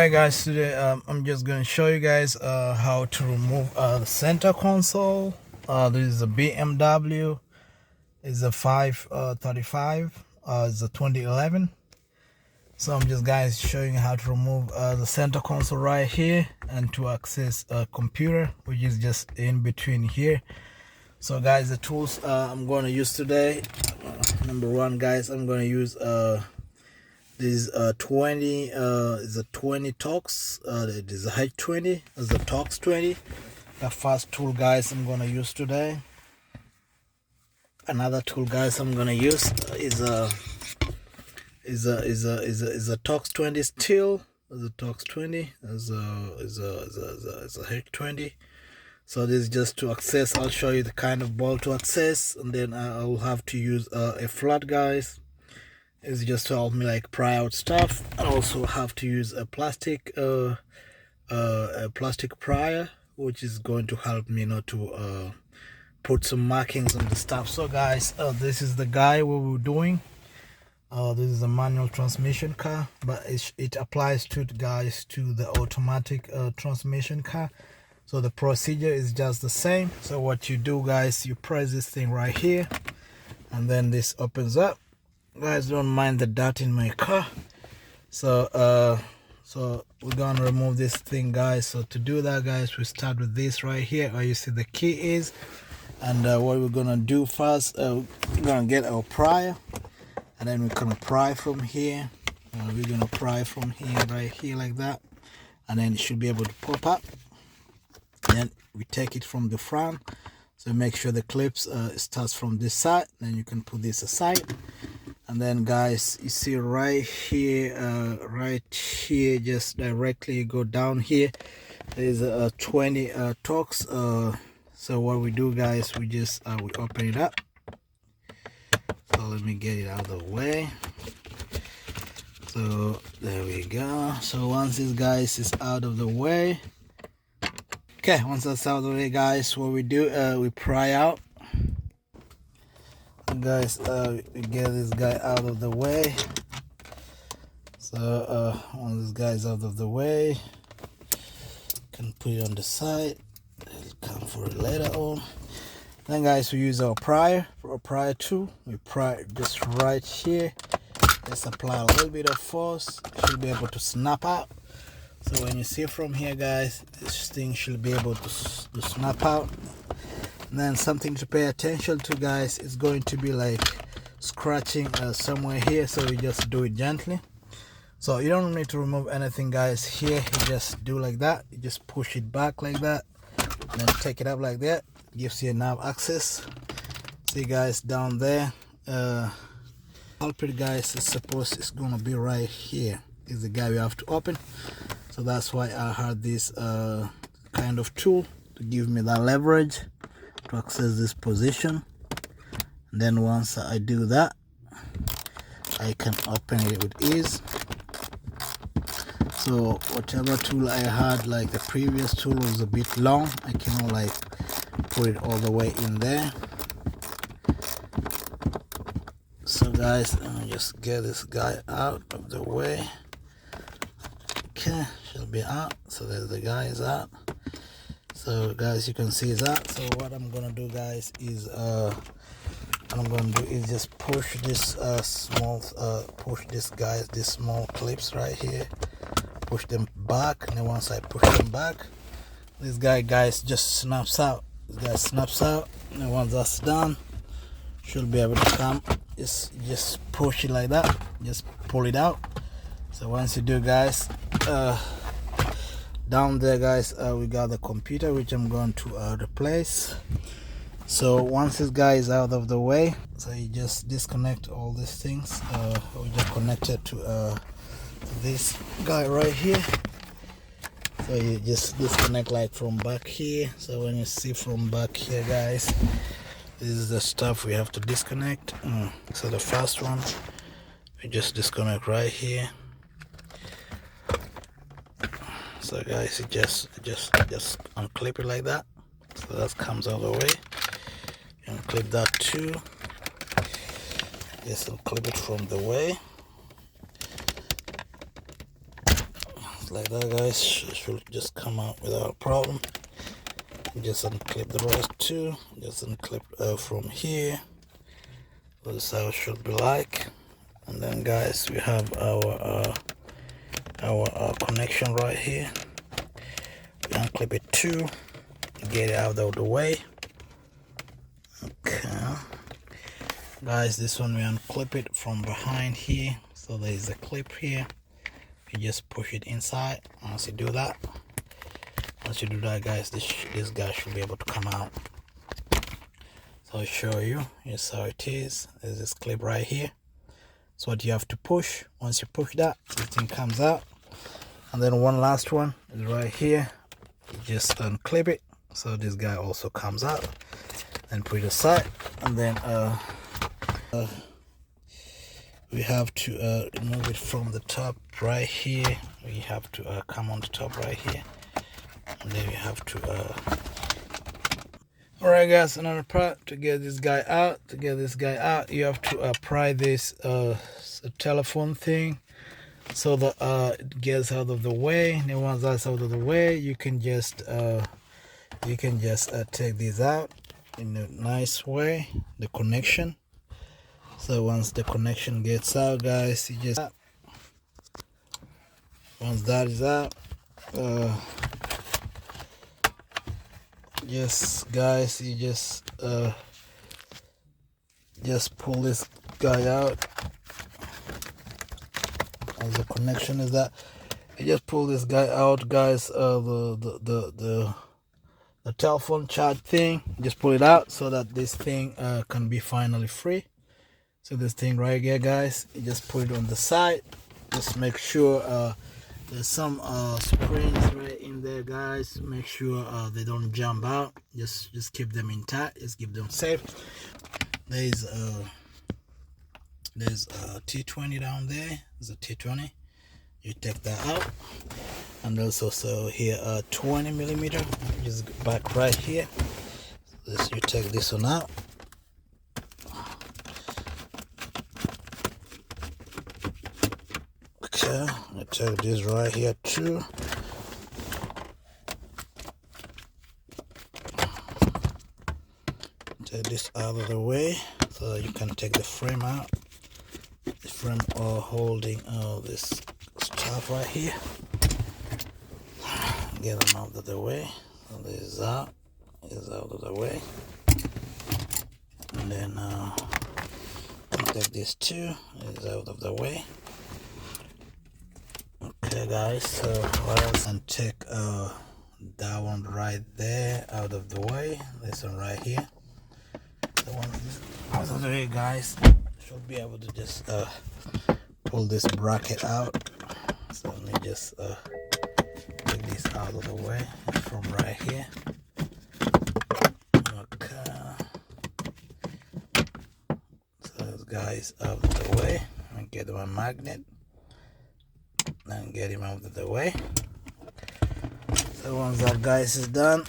Alright guys, today I'm just going to show you guys how to remove the center console. This is a BMW, it's a 535, it's a 2011. So I'm just guys showing you how to remove the center console right here and to access a computer which is just in between here. So guys, the tools I'm going to use today, number one guys, I'm going to use this 20 is a 20 Tox. It is a H20, it's a Tox 20. The first tool guys I'm gonna use today. Another tool guys I'm gonna use is a Tox 20 still. Is a Tox 20. Is a H20. So this is just to access. I'll show you the kind of ball to access, and then I'll have to use a flat guys. It's just to help me like pry out stuff. I also have to use a plastic prier, which is going to help me not to put some markings on the stuff. So guys, this is the guy what we're doing. This is a manual transmission car, but it applies to guys to the automatic transmission car. So the procedure is just the same. So what you do guys, you press this thing right here, and then this opens up. Guys, don't mind the dirt in my car. So we're gonna remove this thing guys. So to do that guys, we start with this right here where you see the key is, and what we're gonna do first, we're gonna get our prier, and then we're gonna pry from here. We're gonna pry from here right here like that, and then it should be able to pop up. Then we take it from the front, so make sure the clips starts from this side. Then you can put this aside. And then guys, you see right here, just directly go down here, there's a 20 Tox. So what we do guys, we just we open it up. So let me get it out of the way. So there we go. So once this guys is out of the way, okay, once that's out of the way guys, what we do, we pry out. Guys, we get this guy out of the way. So once this guy's out of the way, can put it on the side. It'll come for it later on. Then guys, we use our prier for a prier tool. We pry just right here. Just apply a little bit of force. It should be able to snap out. So when you see from here guys, this thing should be able to snap out. And then something to pay attention to guys is going to be like scratching somewhere here, so you just do it gently. So you don't need to remove anything guys here. You just do like that, you just push it back like that, and then take it up like that. Gives you enough access. See guys down there, culprit guys is supposed it's gonna be right here. Is the guy we have to open. So that's why I had this kind of tool to give me that leverage to access this position. And then once I do that, I can open it with ease. So whatever tool I had, like the previous tool was a bit long, I can like put it all the way in there. So guys, let me just get this guy out of the way. Okay, should be out. So there's the guy is out. So guys, you can see that. So what I'm gonna do guys is just push this these small clips right here, push them back, and then once I push them back, this guy guys just snaps out. This guy snaps out, and once that's done, should be able to come. Just push it like that, just pull it out. So once you do guys, down there guys, we got the computer which I'm going to replace. So once this guy is out of the way, so you just disconnect all these things. We just connected to this guy right here. So you just disconnect like from back here. So when you see from back here guys, this is the stuff we have to disconnect. So the first one, we just disconnect right here. So guys, you just unclip it like that. So that comes out of the way. You unclip that too. Just unclip it from the way. like that, guys. It should just come out without a problem. Just unclip the rest too. Just unclip from here. This is how it should be like. And then, guys, we have our connection right here. We unclip it too. Get it out of the way. Okay, guys, this one we unclip it from behind here. So there is a clip here. You just push it inside. Once you do that, guys, this guy should be able to come out. So I'll show you. Here's how it is. There's this clip right here. So what you have to push. Once you push that, the thing comes out. And then one last one is right here. You just unclip it. So this guy also comes out. And put it aside. And then we have to remove it from the top right here. We have to come on the top right here. And then we have to alright, guys, another part to get this guy out. You have to pry this telephone thing so that it gets out of the way. And then once that's out of the way, you can just take this out in a nice way, the connection. So once the connection gets out, guys, you just, once that is out, yes, guys, you just pull this guy out. As the connection is that, you just pull this guy out, guys. The telephone charge thing, just pull it out so that this thing can be finally free. So this thing right here, guys, you just put it on the side. Just make sure there's some springs right in there, guys. Make sure they don't jump out. Just keep them intact. Just keep them safe. There's a T20 down there. There's a T20. You take that out. And also, so here 20 millimeter. Just back right here. This, you take this one out. Okay, I take this right here too. Take this out of the way so you can take the frame out. The frame holding all this stuff right here. Get them out of the way. So this is out of the way. And then take this too. It's out of the way. Okay, guys, so what else? And take that one right there out of the way. This one right here. The one out of the way, guys. Should be able to just pull this bracket out. So let me just take this out of the way from right here. Okay. So this guy's out of the way. I get my magnet. And get him out of the way. So once that, guys, is done,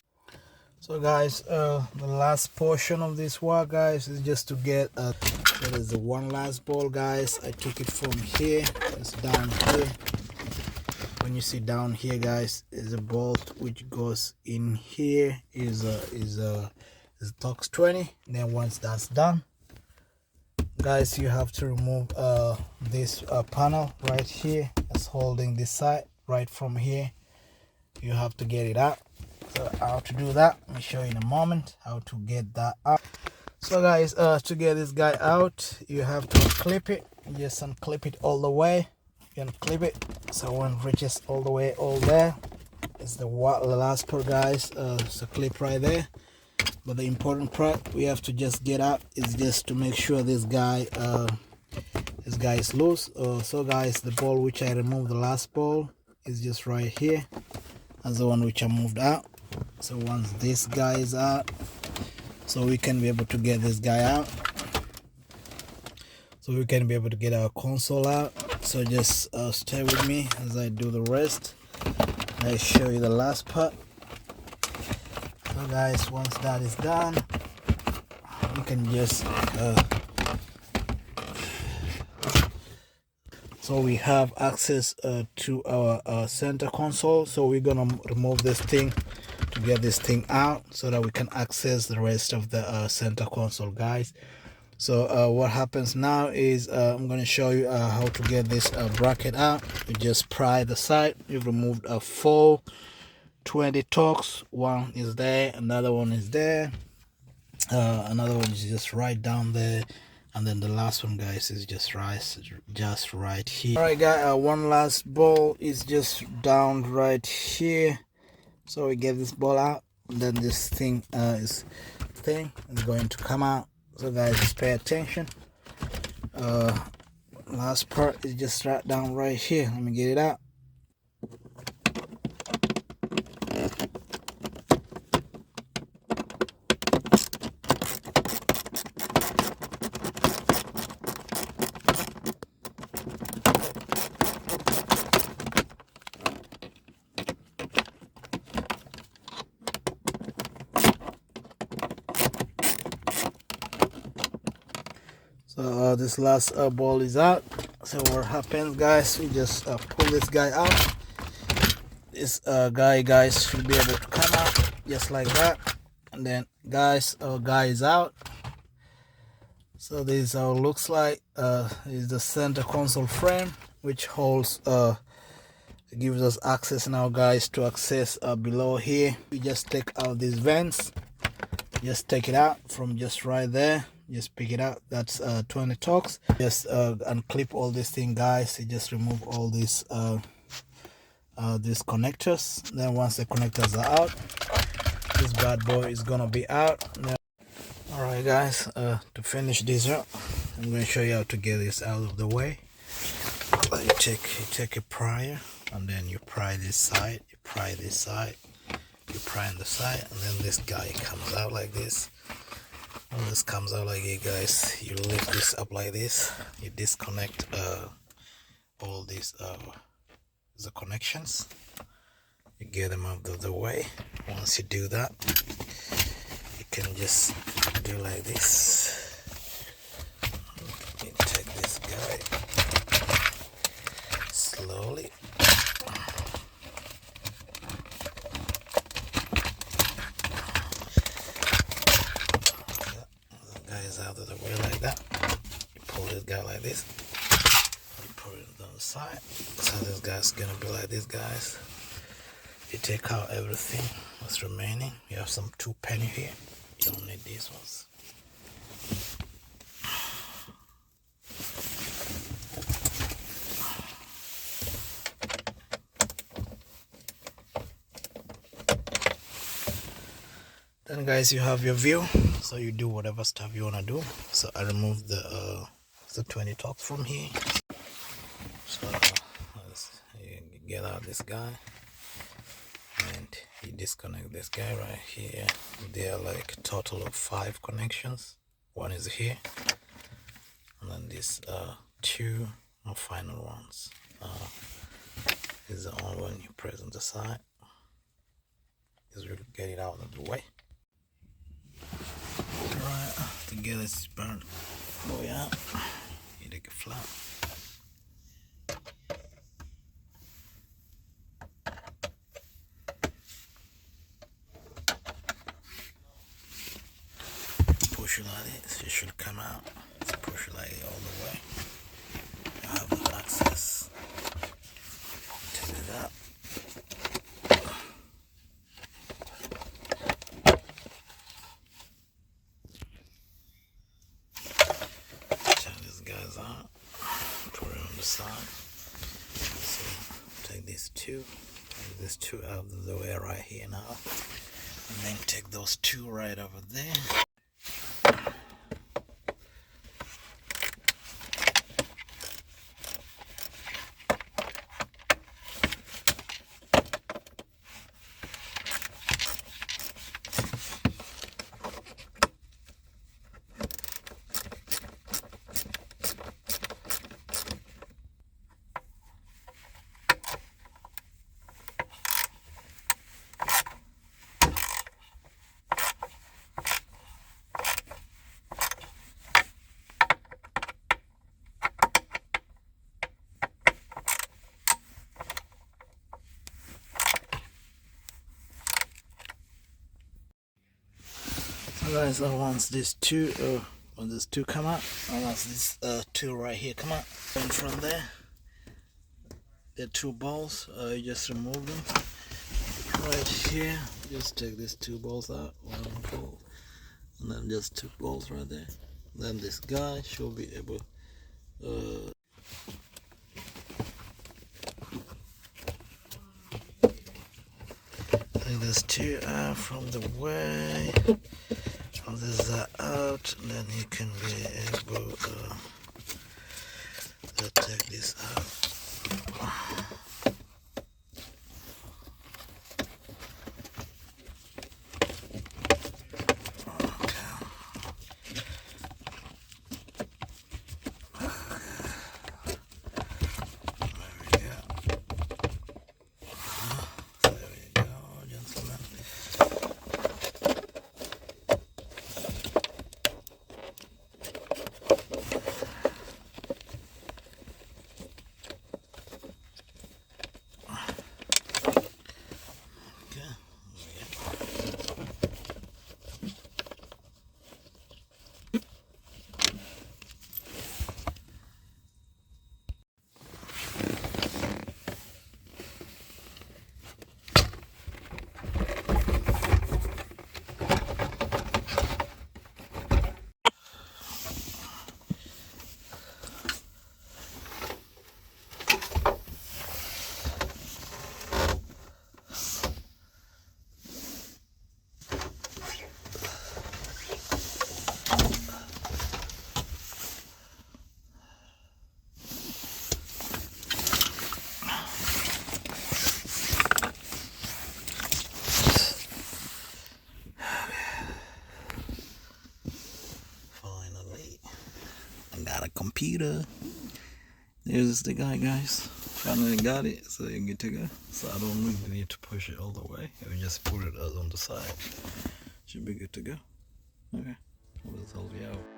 so guys, the last portion of this work, guys, is just to get that is the one last ball, guys. I took it from here. It's down here. When you see down here, guys, is a bolt which goes in here. Is Tox 20. And then once that's done, guys, you have to remove this panel right here that's holding this side. Right from here, you have to get it out. So how to do that, let me show you in a moment how to get that out. So guys, to get this guy out, you have to clip it. You just unclip it all the way. You unclip it so when it reaches all the way all there. It's the last part, guys. It's a clip right there. But the important part we have to just get out is just to make sure this guy is loose. So guys, the ball which I removed, the last ball, is just right here. That's the one which I moved out. So once this guy is out, so we can be able to get this guy out. So we can be able to get our console out. So just stay with me as I do the rest. I show you the last part. So guys, once that is done, you can just So we have access to our center console. So we're gonna remove this thing to get this thing out so that we can access the rest of the center console, guys. So what happens now is I'm going to show you how to get this bracket out. You just pry the side. You've removed 4 20 torques. One is there, another one is there, another one is just right down there, and then the last one, guys, is just right here. All right, guys, one last ball is just down right here. So we get this ball out, and then this thing is going to come out. So guys, just pay attention. Last part is just right down right here. Let me get it out. So this last ball is out. So what happens, guys, we just pull this guy out. This guy, guys, should be able to come out just like that. And then, guys, our guy is out. So this is how it looks like. Is the center console frame, which holds gives us access now, guys, to access below here. We just take out these vents. Just take it out from just right there. Just pick it out. That's 20 torques. Just unclip all this thing, guys. You just remove all these connectors. Then once the connectors are out, this bad boy is gonna be out. Now, all right, guys, to finish this up, I'm going to show you how to get this out of the way. You take a prier, and then you pry this side, you pry this side, you pry on the side, and then this guy comes out like this. When this comes out like it, guys, you lift this up like this. You disconnect all these the connections. You get them out of the way. Once you do that, you can just do like this. You take this guy slowly. Out of the way like that. You pull this guy like this. You put it on the side. So this guy's gonna be like this, guys. You take out everything that's remaining. You have some 2 penny here. You don't need these ones. Then, guys, you have your view, so you do whatever stuff you want to do. So I removed the 20 torques from here. So you get out this guy, and you disconnect this guy right here. There are like a total of 5 connections. One is here, and then these 2 more final ones. This is the only one you press on the side. Just really get it out of the way. Alright, to get this bad boy out, you take a flap. Push it like this, it should come out. Push it like it all the way. You have access. Take it out. Out, put it on the side. So take these two out of the way right here now, and then take those 2 right over there. guys, once these two come out, once these two right here come out, and from there the two balls, you just remove them right here. Just take these two balls out, one ball, and then just two balls right there. Then this guy should be able take this two out from the way. This out, and then you can be able to take this out. Got a computer. There's the guy, guys. Finally got it, so you're good to go. So I don't really need to push it all the way. You just put it on the side. Should be good to go. Okay, that's all we have.